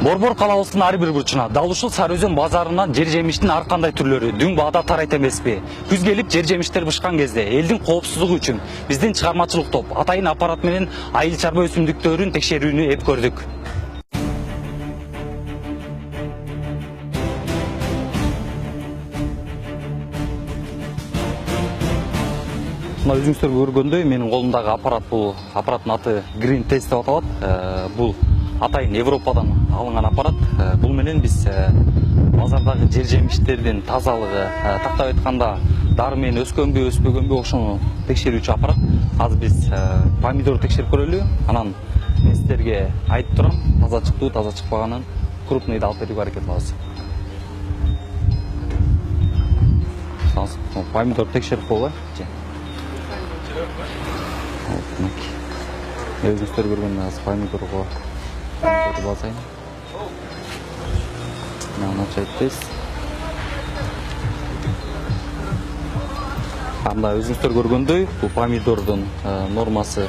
Борбор калабыбыздын ар бир бурчуна дал ушул Сары Өзөн базарынан жер жемиштин ар кандай түрлөрү дүң баада тарайт эмеспи? Күз келип жер жемиштер бышкан кезде элдин коопсуздугу үчүн биздин чыгармачылык топ атайын аппарат менен айыл чарба өсүмдүктөрүн текшерүүнү эп көрдүк. Мына өзүңүздөр көргөндөй менин колумдагы аппарат бул аппараттын аты Green Test деп аталат. Бул атайын Европадан алынган аппарат. Бул менен биз базардагы жер жемиштердин тазалыгы, тактап айтканда дары менен өскөнбү, өспөгөнбү ошону текшерүүчү аппарат. Азыр биз помидор текшерип көрөлү. Анан мен сиздерге айтып турам, таза чыктыбы, таза чыкпаганын крупныйды алып берүүгө аракет кылабыз. Помидор текшерип койгула. Өзүңүздөр көргөндөй азыр помидорго басайын. Мынча айтпайсыз. Анда өзүңүздөр көргөндөй бул помидордун нормасы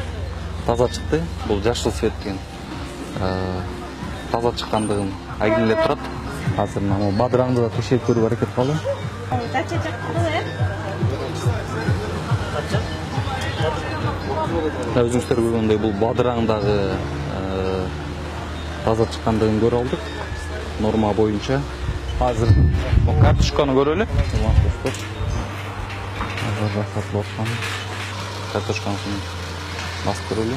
таза чыкты. Бул жашыл цвет деген таза чыккандыгын айгинелеп турат. Азыр мына бадыраңды да текшерип көрүүгө аракет кылалы. Өзүңүздөр көргөндөй бул бадыраңдагы таза чыккандыгын көрүп алдык. Норма боюнча. Азыр картошканы көрөлү. Картошканы басып көрөлү.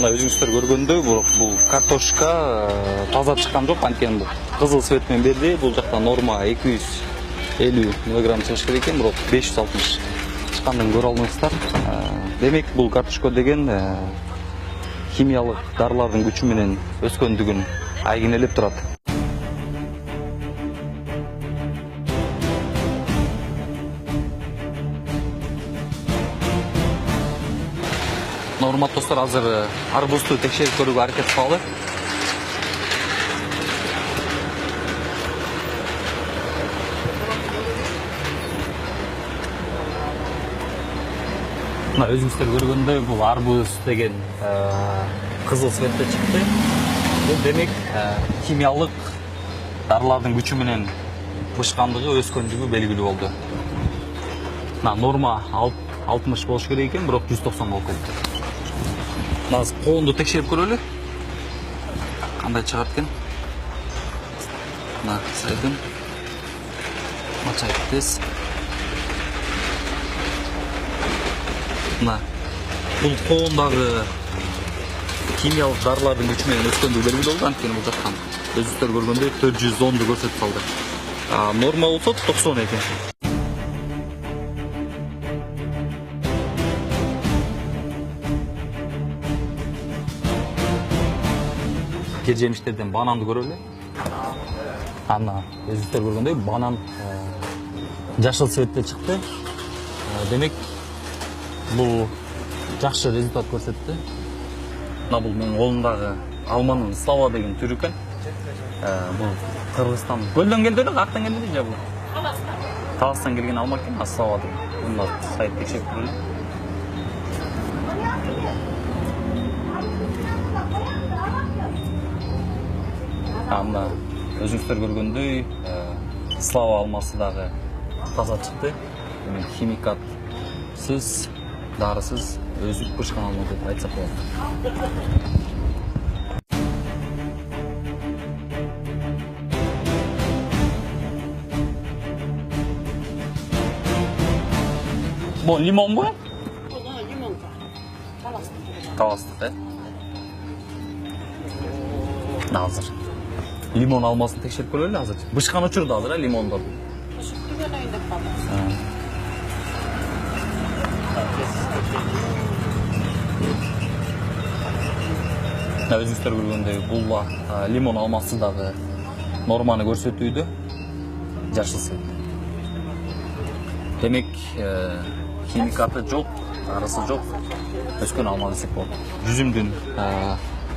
Өзүңүздөр көргөндөй бул картошка таза чыккан жок, анткени бул кызыл цвет менен берди. Бул жакта норма 250 мг чыгыш керек экен, бирок 560 чыккандыгын көрө алдыңыздар. Демек бул картошка деген химиялык дарылардын күчү менен өскөндүгүн айгинелеп турат. Урматтуу достор, азыр арбузду текшерип көрүүгө аракет кылалы. Мына өзүңүздөр көргөндөй бул арбуз деген кызыл цветте чыкты. Бул демек химиялык дарылардын күчү менен бышкандыгы, өскөндүгү белгилүү болду. Норма 60 болуш керек экен, бирок 190 болуп кетти. Азыр коонду текшерип көрөлү. Кандай чыгат экен? Мына сайдым. Мача айтпайсыз. Мына бул коондагы химиялык дарылардын күчү менен өскөндүгү белгилүү болду, анткени бул жактан өзүңүздөр көргөндөй 410ду көрсөтүп калды. Норма болсо 90 экен. Жер жемиштерден бананды көрөлү. Ана өзүңүздөр көргөндөй банан жашыл цветте чыкты. Демек бул жакшы результат көрсөттү. Мына бул менин колумдагы алманын слава деген түрү экен. Бул Кыргызстан көлдөн келди эле, каяктан келди же бул? Таластан келген алма экен, слава деген. Мына сайт текшерип көрөлү. Анда өзүңүздөр көргөндөй слава алмасы дагы таза чыкты. Демек химикатсыз, дарысыз өзүп бышкан алма деп айтсак болот. Бул лимонбу? Лимон. Таластык, Азыр лимон алмасын текшерип көрөлү азыр. Бышкан учурда азыр лимондон. Өзүңүздөр көргөндөй бул лимон алмасы дагы норманы көрсөтүүдө, жашыл цвет. Демек химикаты жок, дарысы жок, өскөн алма десек болот. Жүзүмдүн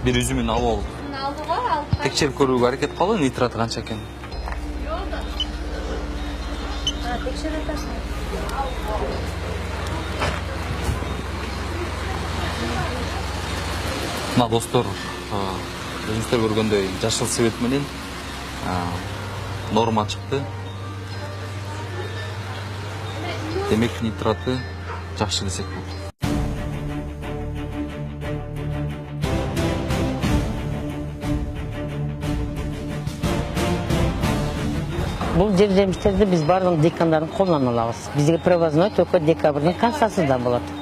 бир үзүмүн алып текшерип көрүүгө аракет кылалы, нитраты канча экен. Мына достор, өзүңүздөр көргөндөй жашыл свет менен норма чыкты. Демек нитраты жакшы десек болот. Бұл жер-жемістерді біз барлық декандардың қолынан алабыз. Бізге привозной только декабрьдің концасында болады.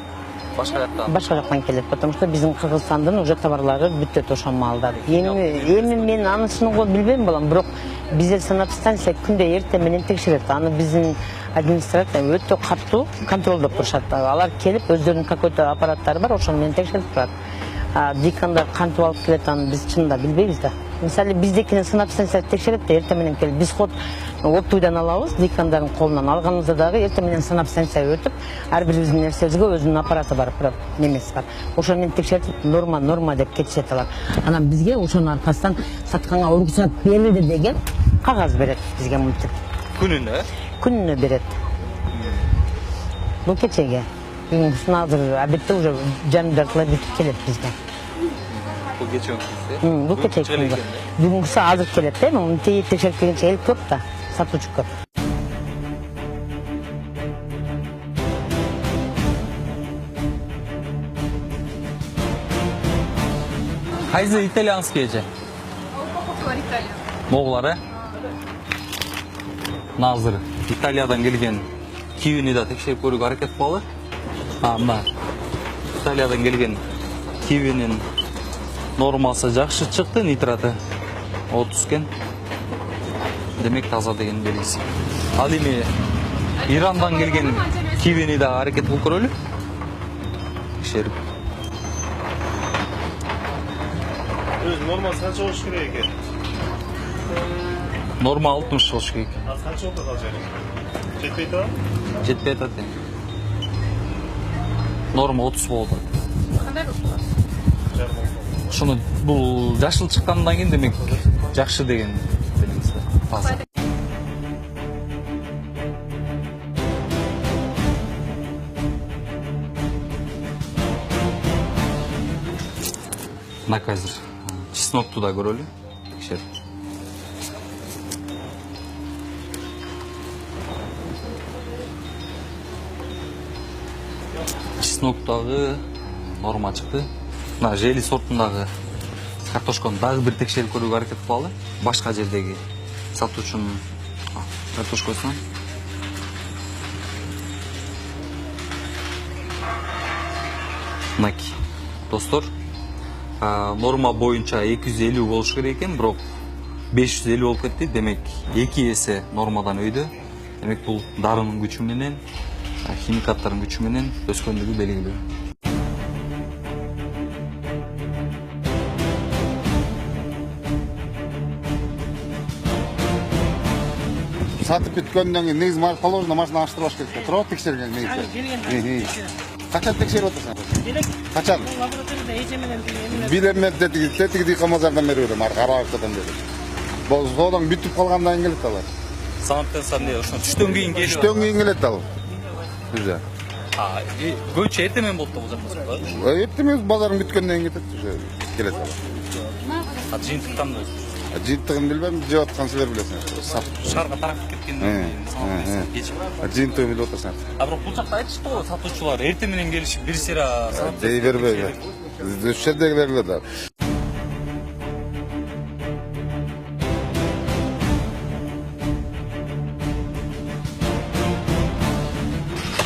Башка жақтан келеді, потому что біздің Қырғызстандан уже товарлары бүтті тошан малдар. Эми мен анысының ғой білбейм болам, бірақ бізде санэпстанция күнде ерте менен текшерет. Аны біздің администрация өтө катуу контролдоп турушат. Алар келип өздөрүнүн какой-то аппараттары бар, ошону текшерип турат. Декандар кантип алып келет, аны биз чынында билбейбиз да. Мисалы биздекини санэпстанция текшерет да эртең менен келип биз ход оптуйдан алабыз, декандардын колунан алганыбызда дагы эртең менен санэпстанция өтүп, ар бирибиздин нерсебизге өзүнүн аппараты бар, немеси бар. Ошону менен текшертип норма деп кетишет алар. Анан бизге ошонун аркасынан сатканга уруксат берилди деген кагаз берет бизге мынтип. Күнүнө берет. Бул кечеге. Бүгүнкүсүн азыр обедте уже жарым жартылай бүтүп келет бизге. Бул кече Бул кече. Бүгүнкүсү азыр келет да, муну текшерип келгенче эл көп да, сатуучу көп. Кайсы итальянский же? Моглар, Назыр Италиядан келген кивини да текшерип көрүүгө аракет кылалы. Мына Италиядан келген кивинин нормасы жакшы чыкты, нитраты 30 кен. Демек таза деген белгиси. Ал эми Ирандан келген кивини да аракет кылып көрөлү. Текшерип. Нормасы қанша болуш керек экен? Норма 60 болуш керек. Қанша болду калжа? Жетпей атат? Жетпей атат. Норма 30 болду. Кандай Ошону бул жашыл чыккандан кийин демек жакшы деген белгиси. Таза. Мына азыр чеснокту да көрөлү. Текшерип. Чесноктагы норма чыкты. Мына жели сортундагы картошканы дагы бир текшерип көрүүгө аракет кылалы. Башка жердеги сатуучунун картошкосунан. Мынакей достор, норма боюнча 250 болуш керек экен, бирок 550 болуп кетти. Демек 2 эсе нормадан өйдө. Демек бул дарынын күчү менен, химикаттардын күчү менен өскөндүгү белгилүү. Сатып бүткөндөн кийин негизи положено машина аштырбаш керек. Туруп текшерген негизи. Качан текшерип атасың? Качан? Лабораторияда эже менен Билем тетиги дыйкан базардан бери берем, аракчадан бери. Бул содан бүтүп калгандан кийин келет алар. Санаттан ошо түштөн кийин келет. Түштөн кийин келет ал. Уже. Көчө эртең менен болот да бул жакта. Эртең базарын бүткөндөн кийин кетет, уже келет алар. Жыйынтыктан Жыйынтыгын билбейм, жеп аткан силер билесиңер. шаарга тарап кеткен. Жыйынтыгын билип отурсуңар. Бирок бул жакта айтышты го, сатуучулар эртең менен келишип бир сыйра Дей бербейби. Өз жердегилер да.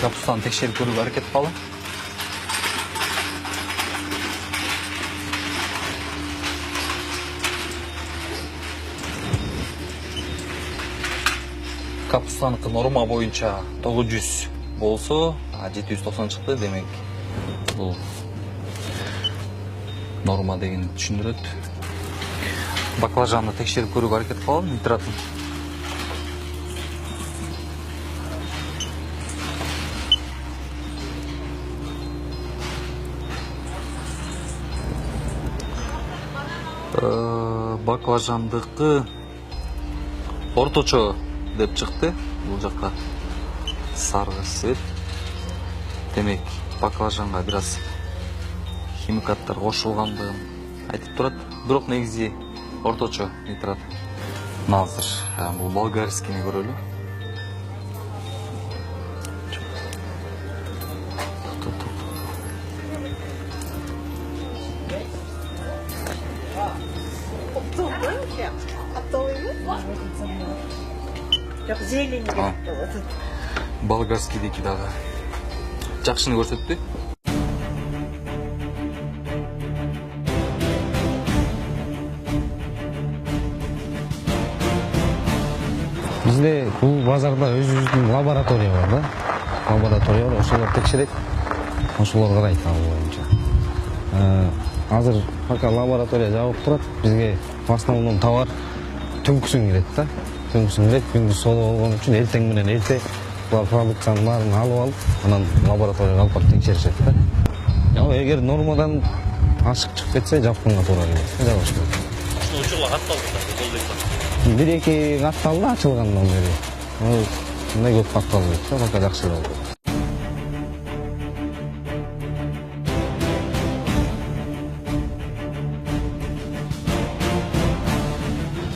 капустаны текшерип көрүүгө аракет кылалы. Капустаныкы норма боюнча 900 болсо, 790 чыкты. Демек бул норма деген түшүндүрөт. Баклажанды текшерип көрүүгө аракет кылалы, нитратын. Баклажандыкы орточо деп чыкты. Бул жакка саргы свет. Демек баклажанга бир аз химикаттар кошулгандыгын айтып турат. Бирок негизи орточо нитрат. Мына азыр бул болгарскийни көрөлү. Yok zeytin Болгарскийдики дагы жакшыны көрсөттү. Бизде бул базарда өзүбүздүн лаборатория бар да. Лаборатория бар, ошолор текшерет. Ошолор карайт ал боюнча. Азыр пока лаборатория жабык турат, бизге в основном товар түнкүсүн кирет да. Түнкүсүн кирет, күндүз соло болгон үчүн эртең менен эрте булар продукциянын баарын алып алып, анан лабораторияга алып барып текшеришет да. Эгер нормадан ашык чыгып кетсе, жапканга туура келет. Жабыш керек. Ушул учурлар катталды. Бир-эки катталды ачылгандан бери. Мындай көп катталбайт да, пока жакшы болду.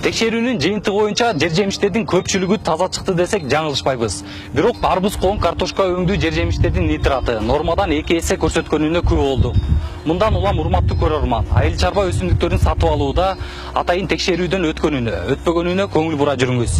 Текшерүүнүн жыйынтыгы боюнча жер жемиштердин көпчүлүгү таза чыкты десек жаңылышпайбыз. Бирок арбуз, коң, картошка өңдүү жер жемиштердин нитраты нормадан 2 эсе көрсөткөнүнө күбө болдук. Мындан улам урматтуу көрөрман, айыл чарба өсүмдүктөрүн сатып алууда атайын текшерүүдөн өткөнүнө, өтпөгөнүнө көңүл бура жүрүңүз.